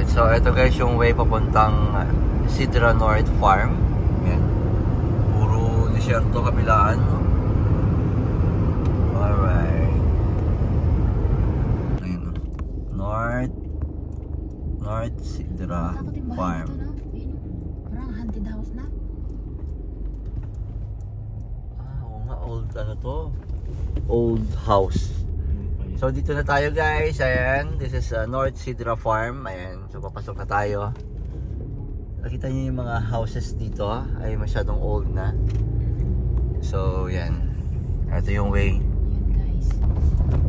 Alright, so ito guys yung way papuntang Sidra North Farm. Yan. Puro disyerto kabilaan. Alright. Ayun. North Sidra Farm. Parang haunted house na. Oo nga, old ano to? Old house. So dito na tayo guys, ayan, this is North Sidra Farm, ayan, so papasok na tayo. Nakita niyo yung mga houses dito, ay masyadong old na. So yan, ito yung way. Yun guys.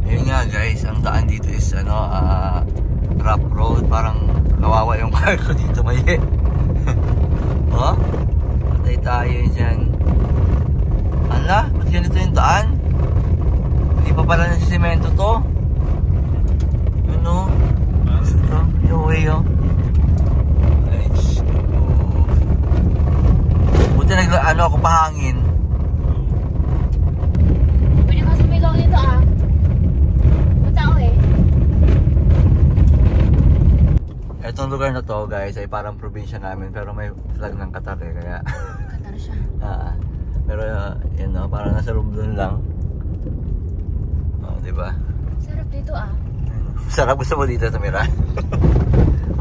Ayun nga guys, ang daan dito is ano, rough road, parang kawawa yung car ko dito mali. Oh, patay tayo dyan. Ala, ba't ganito yung daan? Hindi pa pala ng semento to. Yun o. Ito, yung way o. Ay, buti ano ako pahangin. Pwede ka sumigaw dito ah. Punta ako eh. Itong lugar na to guys ay parang probinsya namin pero may flag ng Qatar eh. Kaya Qatar siya. pero yun o, parang nasa room doon lang. Diba? Sarap dito ah. Sarap, gusto mo dito tumira?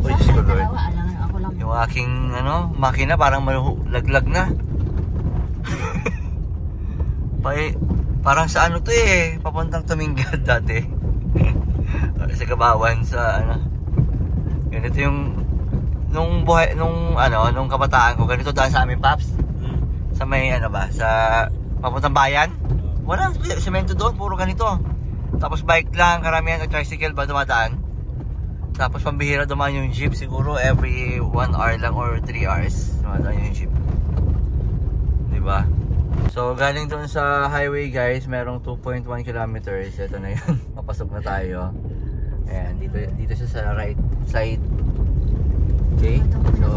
Uy, Saan Lord. dalawa? Alam, ako lang. Yung aking ano, makina parang laglag na. Parang sa ano to eh, papuntang Tumingad dati. Sa Kabawan sa ano. Ganito yung nung buhay nung kabataan ko, ganito daan sa amin, Paps. Sa may ano ba, sa papuntang bayan. Walang semento doon, puro ganito. Tapos bike lang, karamihan at tricycle ba dumadaan. Tapos pambihira dumaan yung jeep, siguro every 1 hour lang or 3 hours dumadaan yung jeep. Diba? So galing doon sa highway guys, merong 2.1 kilometers. Ito na yun, papasok na tayo. Ayan, dito siya sa right side. Okay? So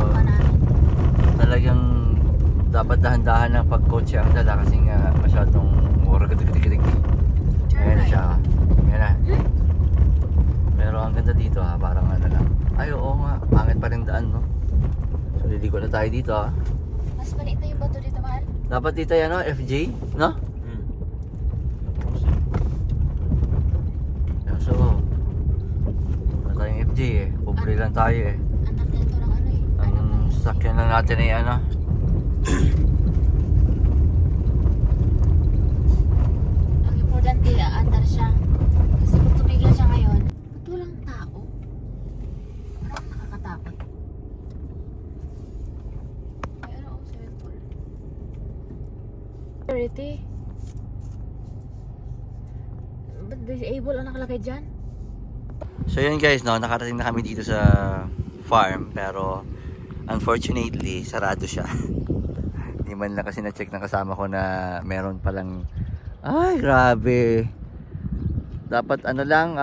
talagang dapat dahan-dahan ng pag-coach ang dala kasi nga masyadong murag-dig-dig-dig. Ayan na siya. Ayan na. Pero ang ganda dito ha, parang ano lang. Ay oo nga, pangit pa rin daan no. So liliko na tayo dito ha. Mas maliit na yung bato dito, mahal. Dapat dito yan no, FJ, no? So, wala tayong FJ eh. Pobre lang tayo eh. Anak nito ng ano eh. Ang sasakyan lang natin ay ano. Ang importante, andar siya. Kasi kung tumigil siya ngayon, ba't walang tao? Parang nakakatakot. Ay, ano ako, swimming pool. Security. Ba't disable ang nakalagay dyan? So yun guys, no, nakarating na kami dito sa farm pero unfortunately sarado siya. Hindi man lang kasi na-check ng kasama ko na meron palang, ay grabe, dapat ano lang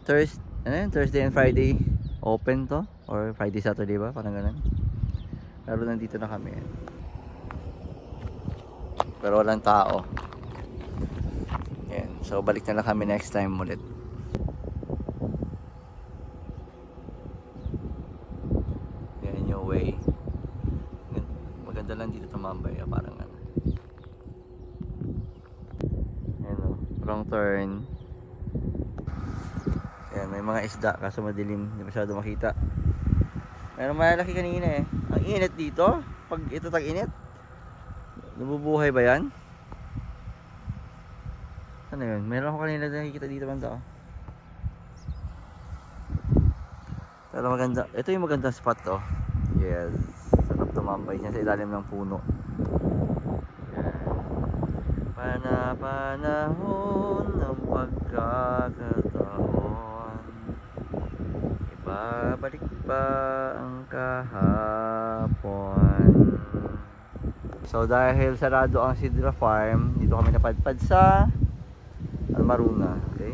Thursday and Friday open to, or Friday Saturday ba, parang ganun. Pero nandito na kami pero walang tao. Yan. So balik na lang kami next time ulit. Yan yung way. Maganda lang dito tumambay, parang ano. Yan o, wrong turn. Yan, may mga isda kaso madilim, hindi masyado makita. Meron malaki kanina eh. Ang init dito, pag ito tag-init. Nabubuhay ba yan? Ano yun? Meron ako kanina nakikita dito banda. Pero maganda, ito yung maganda spot to. Yes, sarap tumambay niya sa ilalim ng puno. Yan. Panahon ng pagkakataon, ibabalik pa ang kahapon. So dahil sarado ang Sidra Farm, dito kami napadpad sa Almaruna. Okay?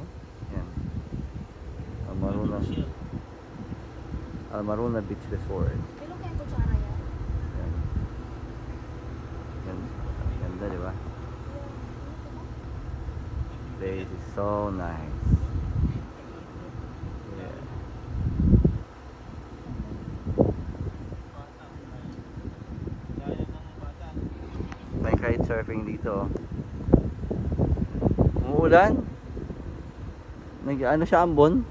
Yan. Almaruna Beach Resort. Kailan kayo ko tsara yan? Yan. Yan. Ganda, di ba? Place is so nice. Yeah. surfing dito. Umuulan. Nag ano siya ambon.